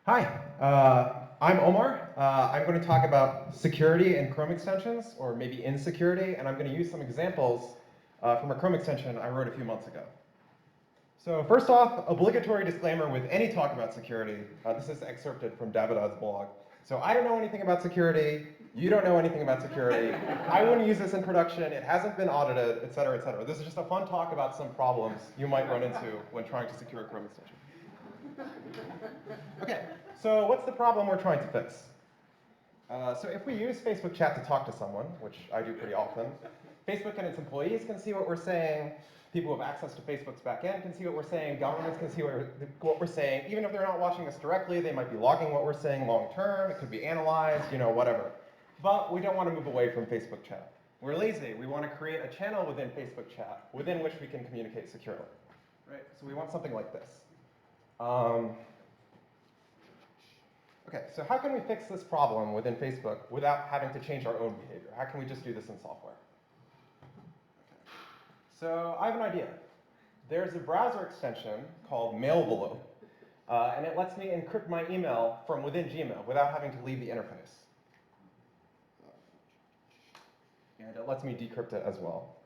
Hi, I'm Omar. I'm going to talk about security and Chrome extensions, or maybe insecurity, and I'm going to use some examples from a Chrome extension I wrote a few months ago. So first off, obligatory disclaimer with any talk about security. This is excerpted from David's blog. So I don't know anything about security. You don't know anything about security. I wouldn't use this in production. It hasn't been audited, et cetera, et cetera. This is just a fun talk about some problems you might run into when trying to secure a Chrome extension. Okay, so what's the problem we're trying to fix? So if we use Facebook chat to talk to someone, which I do pretty often, Facebook and its employees can see what we're saying, people who have access to Facebook's backend can see what we're saying, governments can see what we're saying. Even if they're not watching us directly, they might be logging what we're saying long term, it could be analyzed, whatever. But we don't want to move away from Facebook chat. We're lazy, we want to create a channel within Facebook chat within which we can communicate securely. Right? So we want something like this. Okay, so how can we fix this problem within Facebook without having to change our own behavior? How can we just do this in software? Okay. So I have an idea. There's a browser extension called Mailvelope, and it lets me encrypt my email from within Gmail without having to leave the interface. And it lets me decrypt it as well.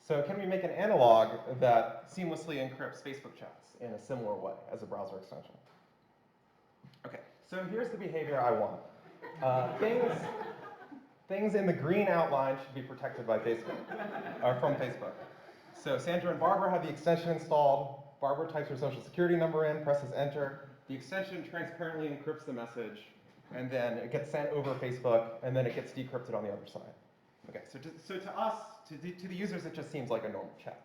So can we make an analog that seamlessly encrypts Facebook chats in a similar way as a browser extension? Okay, so here's the behavior I want. Things in the green outline should be protected by Facebook, or from Facebook. So Sandra and Barbara have the extension installed. Barbara types her social security number in, presses enter. The extension transparently encrypts the message, and then it gets sent over Facebook, and then it gets decrypted on the other side. Okay, so to us, to the users, it just seems like a normal chat.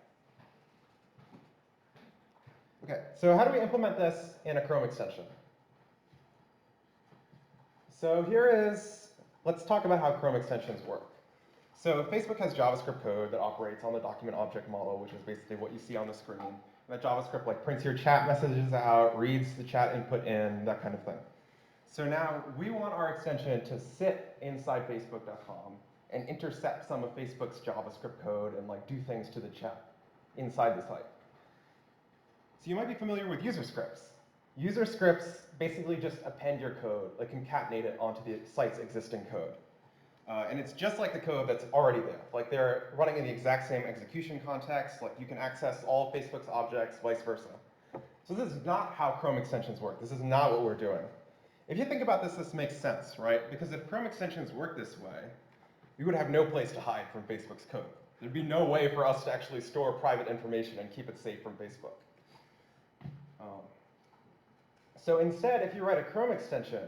Okay, so how do we implement this in a Chrome extension? So let's talk about how Chrome extensions work. So Facebook has JavaScript code that operates on the document object model, which is basically what you see on the screen. And that JavaScript prints your chat messages out, reads the chat input in, that kind of thing. So now we want our extension to sit inside Facebook.com and intercept some of Facebook's JavaScript code and do things to the chat inside the site. So you might be familiar with user scripts. User scripts basically just append your code, concatenate it onto the site's existing code. And it's just like the code that's already there. They're running in the exact same execution context. You can access all of Facebook's objects, vice versa. So this is not how Chrome extensions work. This is not what we're doing. If you think about this, this makes sense, right? Because if Chrome extensions work this way, we would have no place to hide from Facebook's code. There'd be no way for us to actually store private information and keep it safe from Facebook. So instead, if you write a Chrome extension,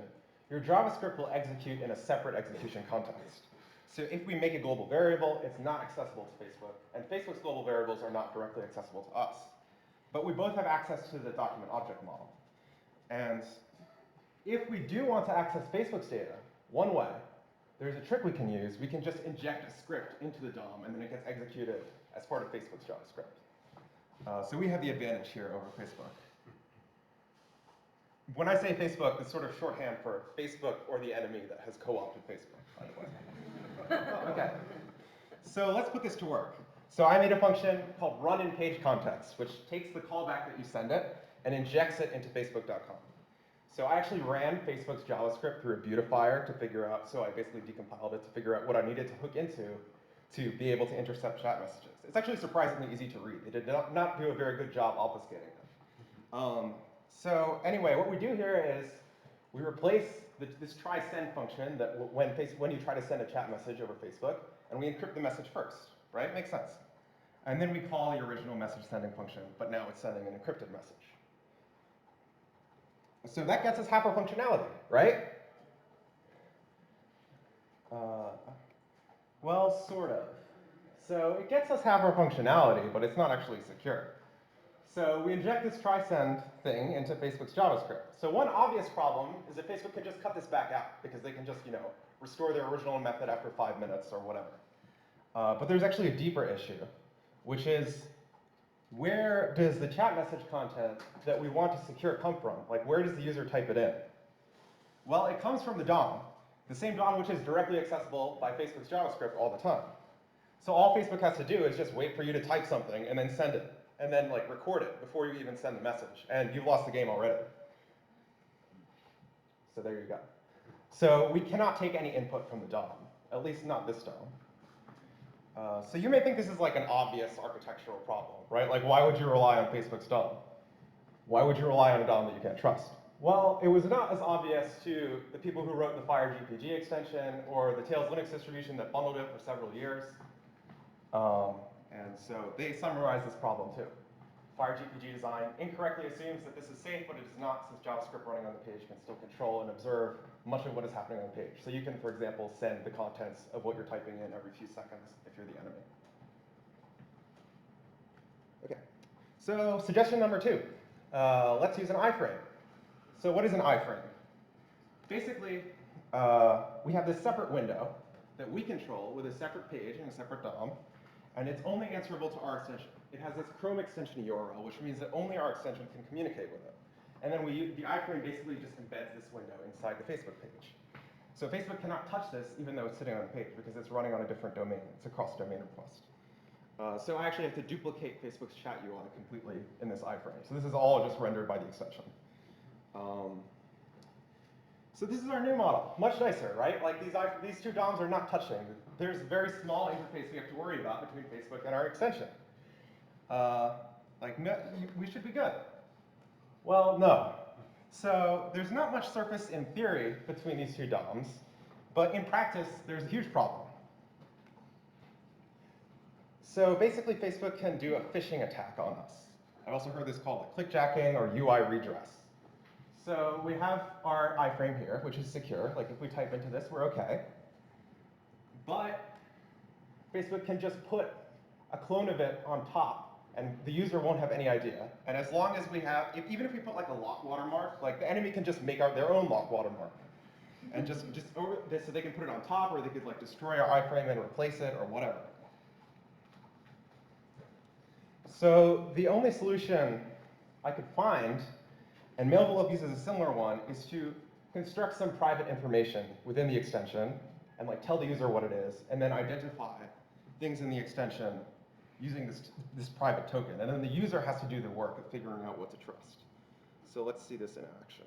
your JavaScript will execute in a separate execution context. So if we make a global variable, it's not accessible to Facebook, and Facebook's global variables are not directly accessible to us. But we both have access to the document object model. And if we do want to access Facebook's data, one way, there's a trick we can use. We can just inject a script into the DOM, and then it gets executed as part of Facebook's JavaScript. So we have the advantage here over Facebook. When I say Facebook, it's sort of shorthand for Facebook or the enemy that has co-opted Facebook, by the way. Okay. So let's put this to work. So I made a function called runInPageContext, which takes the callback that you send it and injects it into Facebook.com. So I actually ran Facebook's JavaScript through a beautifier to figure out, so I basically decompiled it to figure out what I needed to hook into to be able to intercept chat messages. It's actually surprisingly easy to read. They did not do a very good job obfuscating them. So anyway, what we do here is we replace this try send function that when you try to send a chat message over Facebook, and we encrypt the message first, right? Makes sense. And then we call the original message sending function, but now it's sending an encrypted message. So that gets us half our functionality, right? Well, sort of. So it gets us half our functionality, but it's not actually secure. So we inject this try-send thing into Facebook's JavaScript. So one obvious problem is that Facebook can just cut this back out because they can just, restore their original method after 5 minutes or whatever. But there's actually a deeper issue, which is where does the chat message content that we want to secure come from? Where does the user type it in? Well, it comes from the DOM, the same DOM which is directly accessible by Facebook's JavaScript all the time. So all Facebook has to do is just wait for you to type something and then send it. And then record it before you even send the message, and you've lost the game already. So there you go. So we cannot take any input from the DOM, at least not this DOM. So you may think this is like an obvious architectural problem, right? Like, why would you rely on Facebook's DOM? Why would you rely on a DOM that you can't trust? Well, it was not as obvious to the people who wrote the FireGPG extension or the Tails Linux distribution that bundled it for several years. And so they summarize this problem too. FireGPG design incorrectly assumes that this is safe, but it is not, since JavaScript running on the page can still control and observe much of what is happening on the page. So you can, for example, send the contents of what you're typing in every few seconds if you're the enemy. Okay, so suggestion number 2. Let's use an iframe. So what is an iframe? Basically, we have this separate window that we control with a separate page and a separate DOM, and it's only answerable to our extension. It has this Chrome extension URL, which means that only our extension can communicate with it. And then the iframe basically just embeds this window inside the Facebook page. So Facebook cannot touch this even though it's sitting on the page because it's running on a different domain. It's a cross-domain request. So I actually have to duplicate Facebook's chat UI completely in this iframe. So this is all just rendered by the extension. So this is our new model, much nicer, right? Like these two DOMs are not touching. There's a very small interface we have to worry about between Facebook and our extension. We should be good. Well, no. So there's not much surface in theory between these two DOMs, but in practice, there's a huge problem. So basically, Facebook can do a phishing attack on us. I've also heard this called clickjacking or UI redress. So we have our iframe here, which is secure. Like if we type into this, we're okay. But Facebook can just put a clone of it on top, and the user won't have any idea. And as long as we have, even if we put like a lock watermark, like the enemy can just make their own lock watermark. And just over this, so they can put it on top, or they could like destroy our iframe and replace it, or whatever. So the only solution I could find, and Mailvelope uses a similar one, is to construct some private information within the extension and like tell the user what it is, and then identify things in the extension using this private token. And then the user has to do the work of figuring out what to trust. So let's see this in action.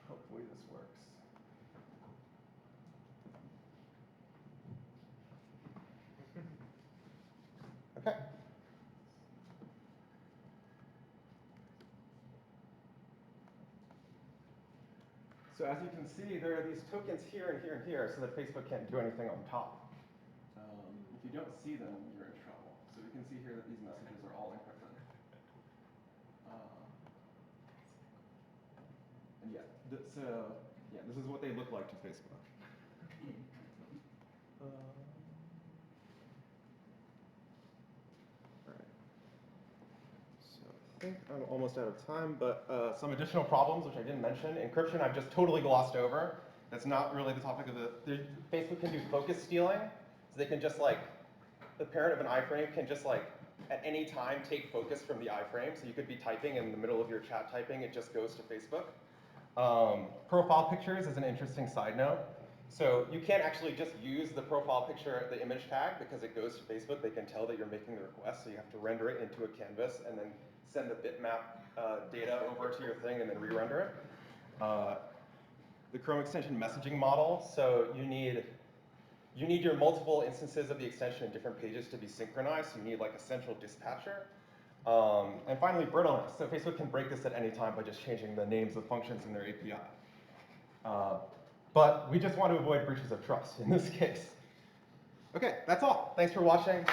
Hopefully this works. Okay. So as you can see, there are these tokens here and here and here, so that Facebook can't do anything on top. If you don't see them, you're in trouble. So we can see here that these messages are all encrypted. And yeah, this is what they look like to Facebook. I think I'm almost out of time, but some additional problems, which I didn't mention. Encryption, I've just totally glossed over. That's not really the topic of Facebook can do focus stealing. So they can just like, the parent of an iframe can just like, at any time take focus from the iframe. So you could be typing in the middle of your chat typing, it just goes to Facebook. Profile pictures is an interesting side note. So you can't actually just use the profile picture, the image tag, because it goes to Facebook. They can tell that you're making the request, so you have to render it into a canvas and then send the bitmap data over to your thing and then re-render it. The Chrome extension messaging model, so you need your multiple instances of the extension in different pages to be synchronized. So you need like a central dispatcher. And finally, brittleness. So Facebook can break this at any time by just changing the names of functions in their API. But we just want to avoid breaches of trust in this case. Okay, that's all. Thanks for watching.